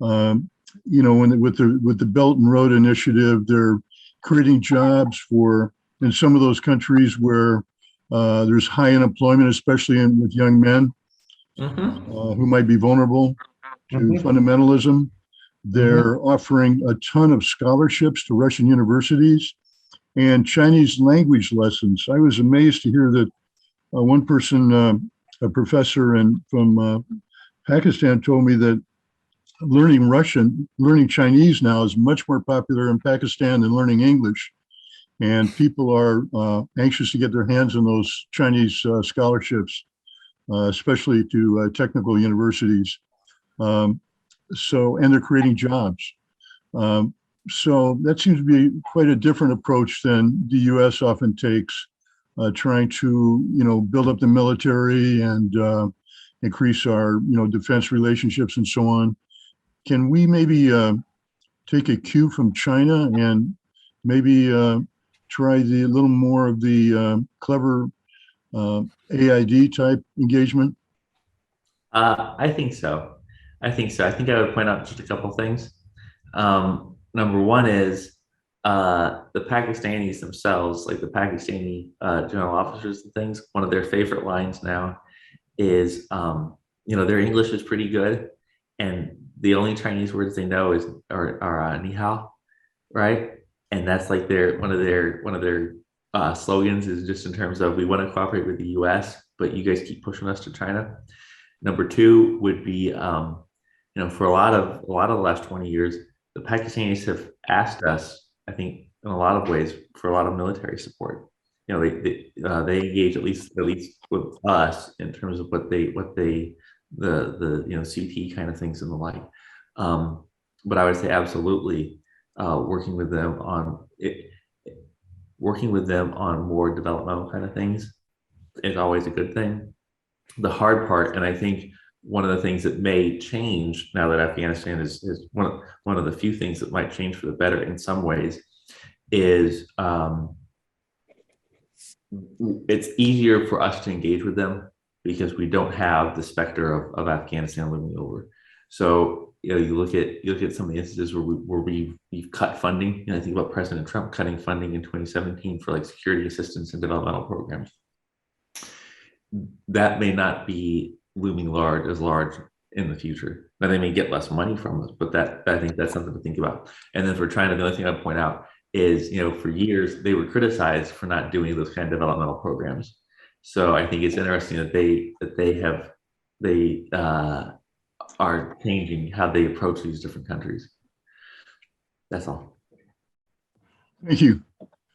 With the Belt and Road Initiative, they're creating jobs in some of those countries where there's high unemployment, especially with young men who might be vulnerable to fundamentalism. They're offering a ton of scholarships to Russian universities and Chinese language lessons. I was amazed to hear that one person, a professor from Pakistan, told me that learning Chinese now is much more popular in Pakistan than learning English. And people are anxious to get their hands on those Chinese scholarships, especially to technical universities. And they're creating jobs. So that seems to be quite a different approach than the U.S. often takes, trying to, build up the military and increase our, defense relationships and so on. Can we maybe take a cue from China and maybe try a little more of the clever AID type engagement? I think so. I think so. I think I would point out just a couple things. Number one is the Pakistanis themselves, like the Pakistani general officers and things. One of their favorite lines now is, their English is pretty good, and the only Chinese words they know are ni hao, right? And that's like one of their slogans is just in terms of we want to cooperate with the U.S., but you guys keep pushing us to China. Number two would be, for a lot of the last 20 years, the Pakistanis have asked us, I think, in a lot of ways, for a lot of military support. They engage at least with us in terms of what the CT kind of things and the like. But I would say absolutely working with them on more developmental kind of things is always a good thing. The hard part, and I think one of the things that may change now that Afghanistan is one of the few things that might change for the better in some ways, is it's easier for us to engage with them because we don't have the specter of Afghanistan looming over. So you look at some of the instances where we've cut funding. I think about President Trump cutting funding in 2017 for like security assistance and developmental programs. That may not be looming large in the future. Now they may get less money from us, but I think that's something to think about. And then for China, the other thing I'd point out is, for years they were criticized for not doing those kind of developmental programs. So I think it's interesting that they are changing how they approach these different countries. That's all. Thank you.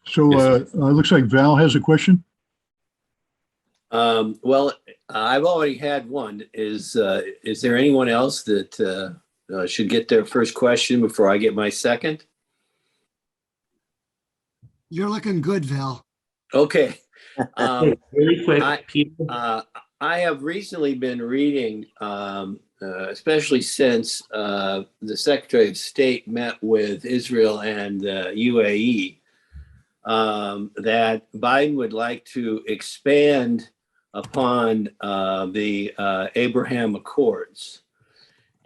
So Yes, looks like Val has a question. Well, I've already had one. Is there anyone else that should get their first question before I get my second? You're looking good, Val. Okay. Really quick, Peter. I have recently been reading, especially since the Secretary of State met with Israel and UAE, that Biden would like to expand upon the Abraham Accords.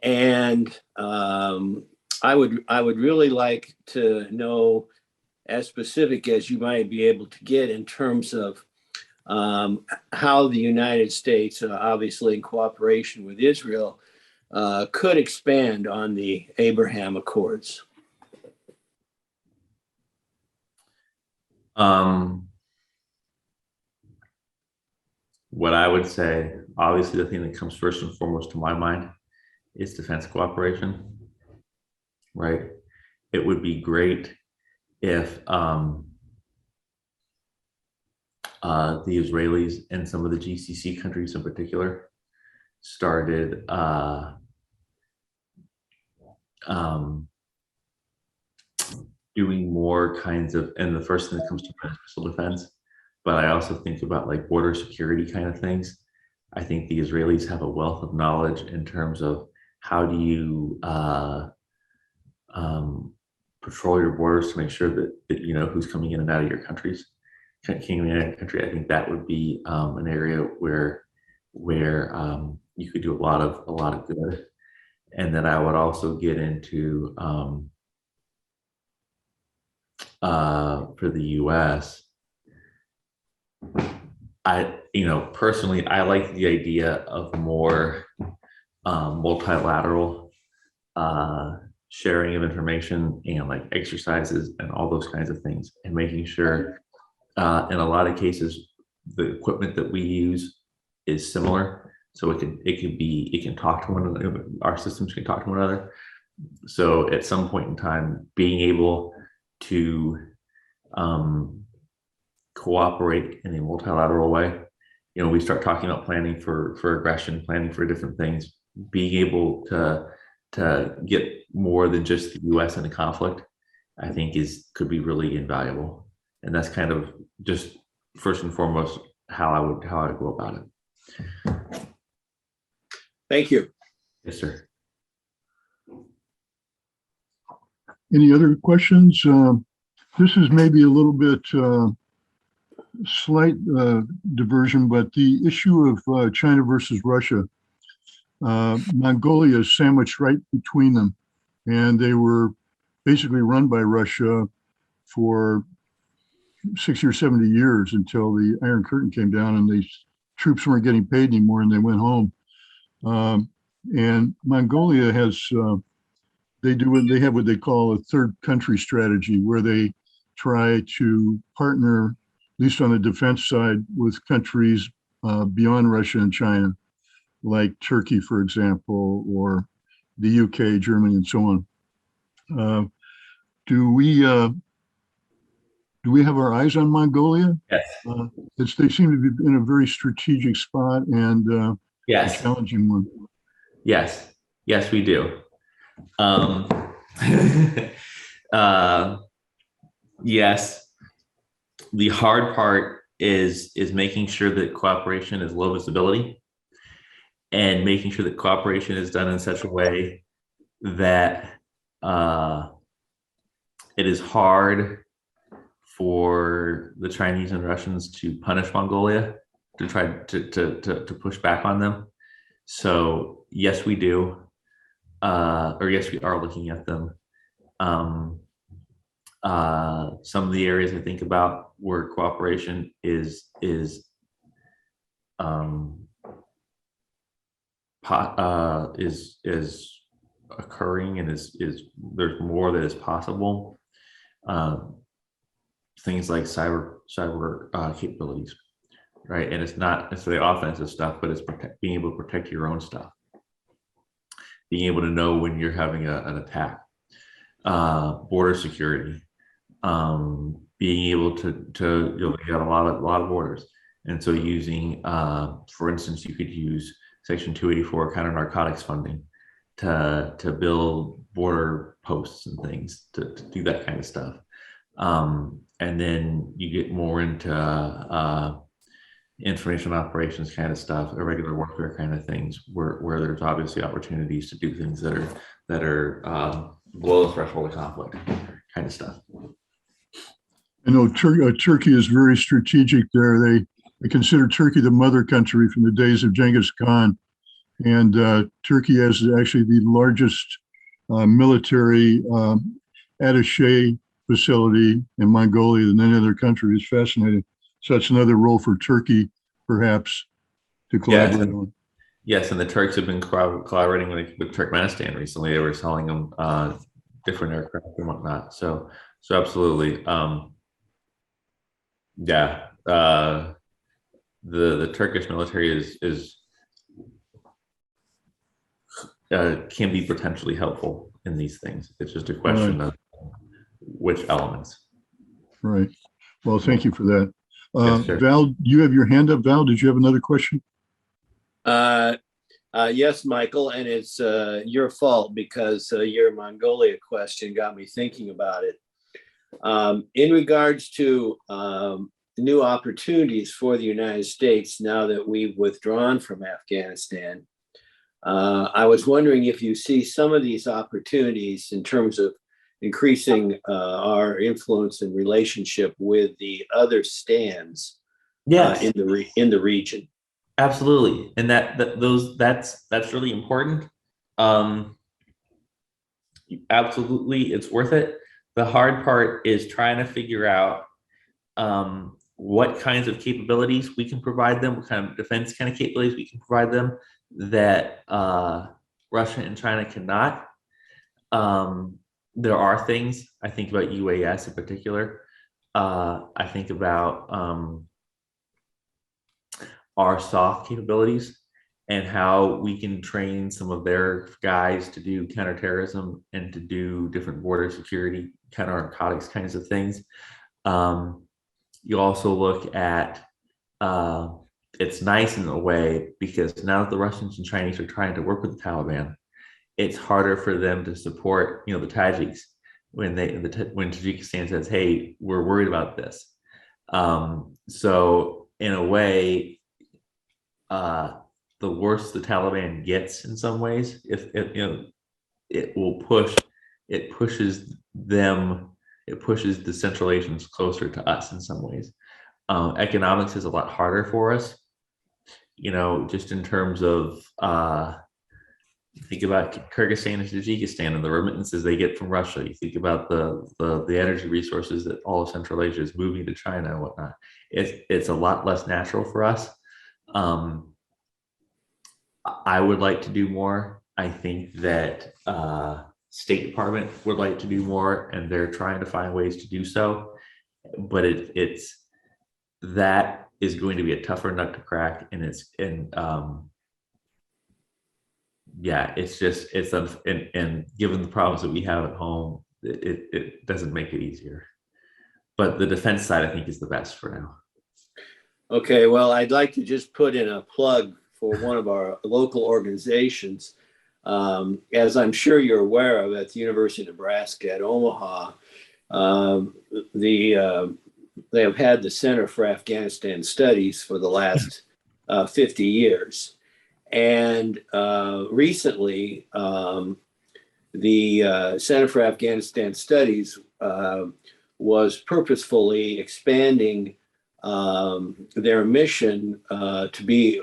And I would really like to know, as specific as you might be able to get, in terms of how the United States, obviously in cooperation with Israel, could expand on the Abraham Accords. What I would say, obviously the thing that comes first and foremost to my mind is defense cooperation, right? It would be great if the Israelis and some of the GCC countries in particular started doing more kinds of, and the first thing that comes to mind is missile defense, but I also think about like border security kind of things. I think the Israelis have a wealth of knowledge in terms of how do you patrol your borders to make sure that you know who's coming in and out of your countries. I think that would be an area where you could do a lot of good. And then I would also get into for the U.S. Personally, I like the idea of more multilateral sharing of information and like exercises and all those kinds of things, and making sure in a lot of cases the equipment that we use is similar, so it can talk to one another. Our systems can talk to one another. So at some point in time, being able to cooperate in a multilateral way, we start talking about planning for aggression, planning for different things, being able to get more than just the U.S. in a conflict, I think could be really invaluable. And that's kind of just first and foremost how I would go about it. Thank you. Yes, sir. Any other questions? This is maybe a little bit slight diversion, but the issue of China versus Russia. Mongolia is sandwiched right between them, and they were basically run by Russia for 60 or 70 years until the Iron Curtain came down and the troops weren't getting paid anymore and they went home. And Mongolia has, they have what they call a third country strategy, where they try to partner, at least on the defense side, with countries beyond Russia and China, like Turkey, for example, or the UK, Germany, and so on. Do we have our eyes on Mongolia? Yes. They seem to be in a very strategic spot and a Yes. challenging one. Yes. Yes, we do. Yes. The hard part is making sure that cooperation is low visibility, and making sure that cooperation is done in such a way that it is hard for the Chinese and Russians to punish Mongolia, to try to push back on them. So yes, we do, or yes, we are looking at them. Some of the areas I think about where cooperation is occurring and is there's more that is possible. Things like cyber capabilities, right? And it's not necessarily offensive stuff, but it's being able to protect your own stuff, being able to know when you're having an attack, border security, being able to you got a lot of borders, and so using, for instance, you could use Section 284 counter narcotics funding to build border posts and things to do that kind of stuff. And then you get more into information operations kind of stuff, irregular warfare kind of things, where there's obviously opportunities to do things that are below the threshold of conflict kind of stuff. I know Turkey is very strategic there. They consider Turkey the mother country from the days of Genghis Khan. And Turkey has actually the largest military attaché facility in Mongolia than any other country. It's fascinating. So that's another role for Turkey, perhaps, to collaborate on. Yes, and the Turks have been collaborating with Turkmenistan recently. They were selling them different aircraft and whatnot. So absolutely. Yeah. The Turkish military is can be potentially helpful in these things. It's just a question of which elements. Right. Well, thank you for that. Yes, sir. Val, you have your hand up. Val, did you have another question? Yes, Michael, and it's your fault because your Mongolia question got me thinking about it. In regards to new opportunities for the United States now that we've withdrawn from Afghanistan, I was wondering if you see some of these opportunities in terms of increasing our influence and relationship with the other stands in the region. Absolutely, and that's really important. Absolutely, it's worth it. The hard part is trying to figure out what kinds of capabilities we can provide them, what kind of defense kind of capabilities we can provide them that Russia and China cannot. There are things, I think about UAS in particular. I think about our soft capabilities and how we can train some of their guys to do counterterrorism and to do different border security, counter-narcotics kinds of things. You also look at, it's nice in a way because now that the Russians and Chinese are trying to work with the Taliban, it's harder for them to support, the Tajiks when Tajikistan says, "Hey, we're worried about this." So in a way, the worse the Taliban gets in some ways, it pushes the Central Asians closer to us in some ways. Economics is a lot harder for us, just in terms of You think about Kyrgyzstan and Tajikistan and the remittances they get from Russia. You think about the energy resources that all of Central Asia is moving to China and whatnot. It's a lot less natural for us. I would like to do more. I think that State Department would like to do more, and they're trying to find ways to do so. But that is going to be a tougher nut to crack, and given the problems that we have at home, it doesn't make it easier. But the defense side, I think, is the best for now. Okay, well, I'd like to just put in a plug for one of our local organizations. As I'm sure you're aware of, at the University of Nebraska at Omaha, they have had the Center for Afghanistan Studies for the last 50 years. And recently, the Center for Afghanistan Studies was purposefully expanding their mission to be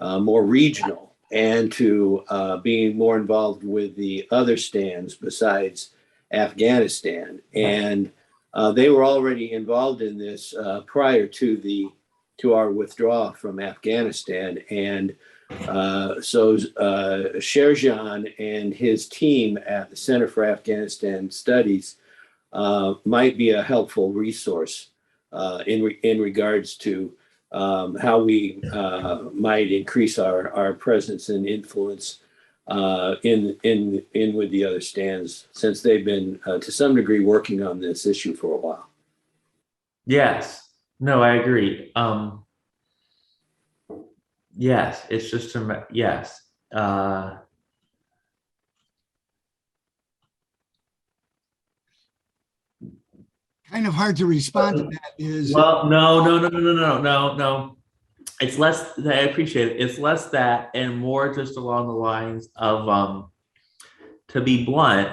more regional and to be more involved with the other stands besides Afghanistan. And they were already involved in this prior to our withdrawal from Afghanistan. And so Sherjan and his team at the Center for Afghanistan Studies might be a helpful resource in regards to how we might increase our presence and influence in with the other stands, since they've been to some degree working on this issue for a while. Yes, no, I agree. Yes, it's just yes. Kind of hard to respond to that is. Well, no. It's less. I appreciate it. It's less that and more just along the lines of, to be blunt,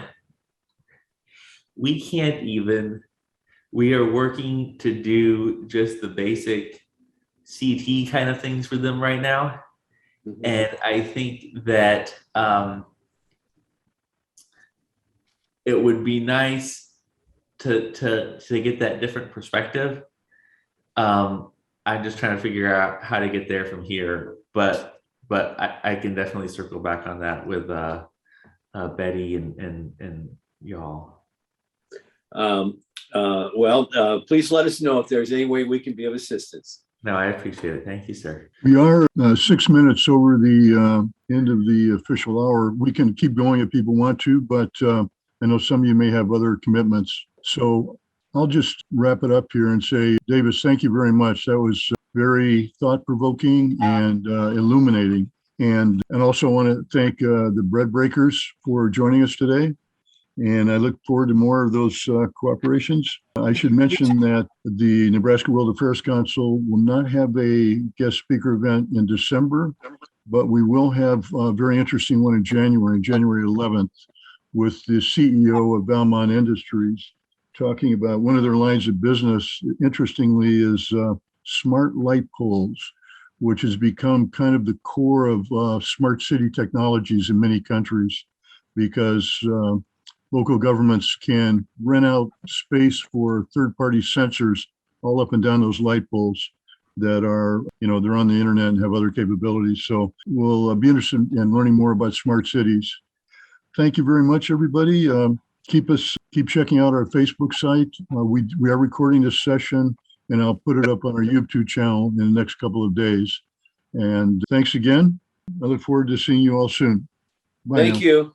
we can't even. We are working to do just the basic CT kind of things for them right now, and I think that it would be nice to get that different perspective. I'm just trying to figure out how to get there from here, but I can definitely circle back on that with Betty and y'all. Please let us know if there's any way we can be of assistance. No, I appreciate it. Thank you, sir. We are 6 minutes over the end of the official hour. We can keep going if people want to, but I know some of you may have other commitments. So I'll just wrap it up here and say, Davis, thank you very much. That was very thought-provoking and illuminating. And also want to thank the Bread Breakers for joining us today. And I look forward to more of those cooperations. I should mention that the Nebraska World Affairs Council will not have a guest speaker event in December, but we will have a very interesting one in January 11th, with the CEO of Valmont Industries, talking about one of their lines of business, interestingly, is smart light poles, which has become kind of the core of smart city technologies in many countries, because local governments can rent out space for third-party sensors all up and down those light poles that are, they're on the internet and have other capabilities. So we'll be interested in learning more about smart cities. Thank you very much, everybody. Keep checking out our Facebook site. We are recording this session, and I'll put it up on our YouTube channel in the next couple of days. And thanks again. I look forward to seeing you all soon. Bye Thank now. you.